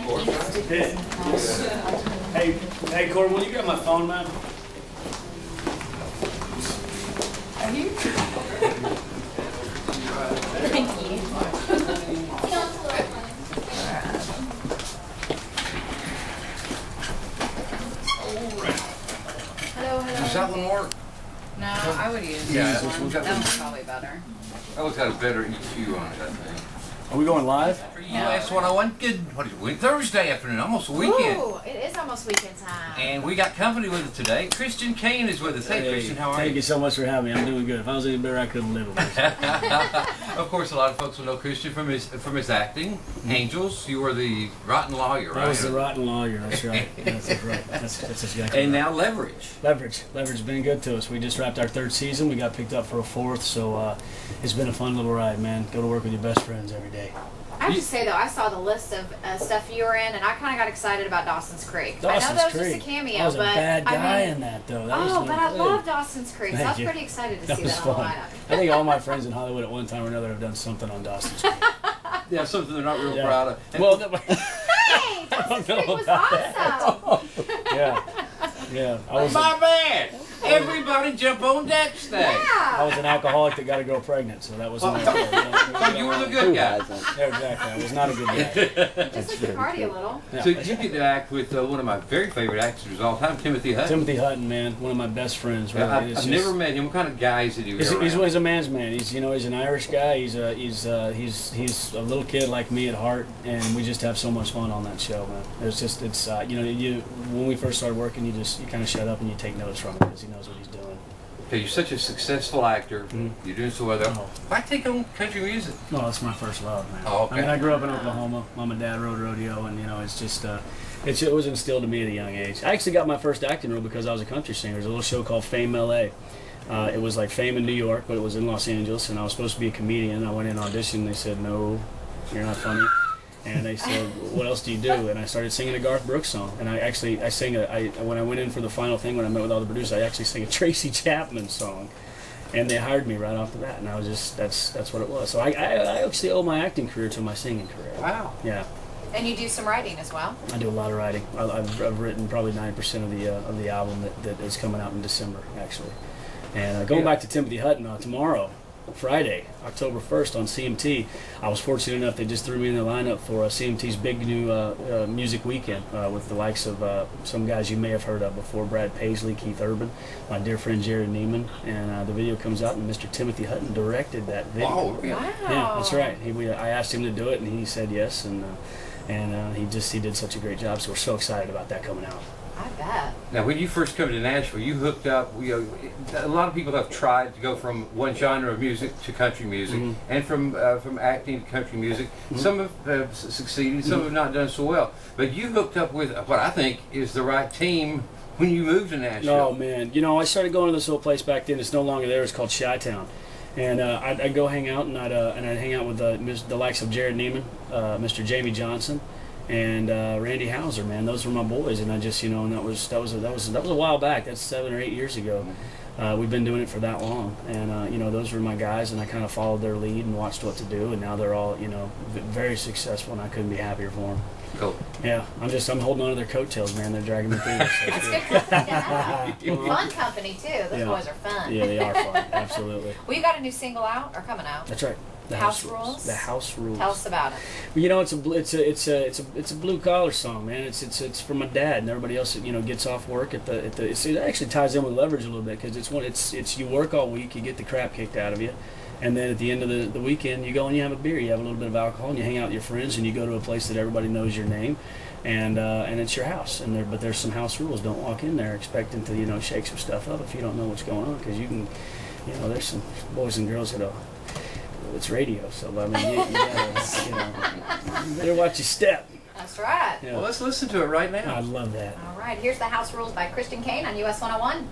Hey, Corey, will you grab my phone, man? Are you? Thank you. Hello. Does that one work? No, I would use Yeah, this one. we've got That one. one's probably better. That one's got a better EQ on it, I think. Are we going live? For US 101, good, what is it, Thursday afternoon, almost a weekend. Ooh, it is almost weekend time. And we got company with us today. Christian Kane is with us. Hey, Christian, how are Thank you? you so much for having me. I'm doing good. If I was any better, I couldn't live with this. Of course, a lot of folks will know Christian from his acting. Angels, you were the rotten lawyer, right? I was the rotten lawyer. That's right. That's right. That's exactly And right. now Leverage. Leverage been good to us. We just wrapped our third season. We got picked up for a fourth, so it's been a fun little ride, man. Go to work with your best friends every day. I have to say though, I saw the list of stuff you were in, and I kind of got excited about Dawson's Creek. I know that was just a cameo, I was a but bad guy I mean, in that, though. That oh, was but I love Dawson's Creek, so I Thank was you. pretty excited to That see was that on the fun. lineup. I think all my friends in Hollywood at one time or another have done something on Dawson's Creek. Yeah, something they're not real Yeah. proud of. And Well, Hey, Dawson's Creek was awesome. yeah. I was my bad. Everybody jump on Dex Day. I Yeah. was an alcoholic that got a girl pregnant, so that was Well, not so you were the good guy. Yeah, exactly. I was not a good guy. Just like the party a little. Yeah. So you get to act with one of my very favorite actors of all time, Timothy Hutton. Timothy Hutton, man, one of my best friends. Really. I've never met him. What kind of guy is he? He's a man's man. He's an Irish guy. He's a little kid like me at heart, and we just have so much fun on that show, man. When we first started working, you kind of shut up and you take notes from him because he knows what he's doing. Okay, you're such a successful actor. Mhm. You're doing so well. Oh. Why take on country music? No, that's my first love, man. Oh, okay. I mean, I grew up in Oklahoma. Mom and Dad rode rodeo, and it's just it was instilled in me at a young age. I actually got my first acting role because I was a country singer. There's a little show called Fame LA. It was like Fame in New York, but it was in Los Angeles, and I was supposed to be a comedian. I went in audition. They said, "No, you're not funny." And they said, "What else do you do?" And I started singing a Garth Brooks song. And I sang when I went in for the final thing, when I met with all the producers, I actually sang a Tracy Chapman song. And they hired me right off the bat, and I was just, that's what it was. So I actually owe my acting career to my singing career. Wow. Yeah, And you do some writing as well. I do a lot of writing. I've written probably 90% of the album that is coming out in December, actually. And going back to Timothy Hutton, tomorrow, Friday, October 1st on CMT, I was fortunate enough they just threw me in the lineup for CMT's big new music weekend with the likes of some guys you may have heard of before, Brad Paisley, Keith Urban, my dear friend Jerry Neiman, and the video comes out and Mr. Timothy Hutton directed that video. Oh, really? Wow. Yeah, that's right. I asked him to do it and he said yes, and he did such a great job, so we're so excited about that coming out. I bet. Now, when you first come to Nashville, you hooked up. A lot of people have tried to go from one genre of music to country music, Mhm. and from acting to country music. Mhm. Some have succeeded, some have not done so well. But you hooked up with what I think is the right team when you moved to Nashville. Oh man, I started going to this little place back then. It's no longer there. It's called Chi-Town, and I'd go hang out, and I'd hang out with the likes of Jared Neiman, Mr. Jamie Johnson, and Randy Hauser. Man, those were my boys, and I just and that was a while back. That's 7 or 8 years ago. We've been doing it for that long, and those were my guys, and I kind of followed their lead and watched what to do, and now they're all very successful, and I couldn't be happier for them. Cool. Yeah, I'm holding on to their coattails, man. They're dragging me through this. It's good company to have. Fun company too. Those Yeah. boys are fun. Yeah, they are fun. Absolutely. Well, you got a new single out or coming out? That's right. The House Rules? The House Rules. Tell us about it. It's a blue collar song, man. It's for my dad and everybody else that gets off work it actually ties in with Leverage a little bit because it's you work all week, you get the crap kicked out of you, and then at the end of the weekend you go and you have a beer, you have a little bit of alcohol, and you hang out with your friends, and you go to a place that everybody knows your name, and it's your house, but there's some house rules. Don't walk in there expecting to shake some stuff up if you don't know what's going on, because you can there's some boys and girls that it's radio, so I mean you better watch your step. That's right. Yeah. Well, let's listen to it right now. I love that. All right. Here's the House Rules by Christian Kane on US 101.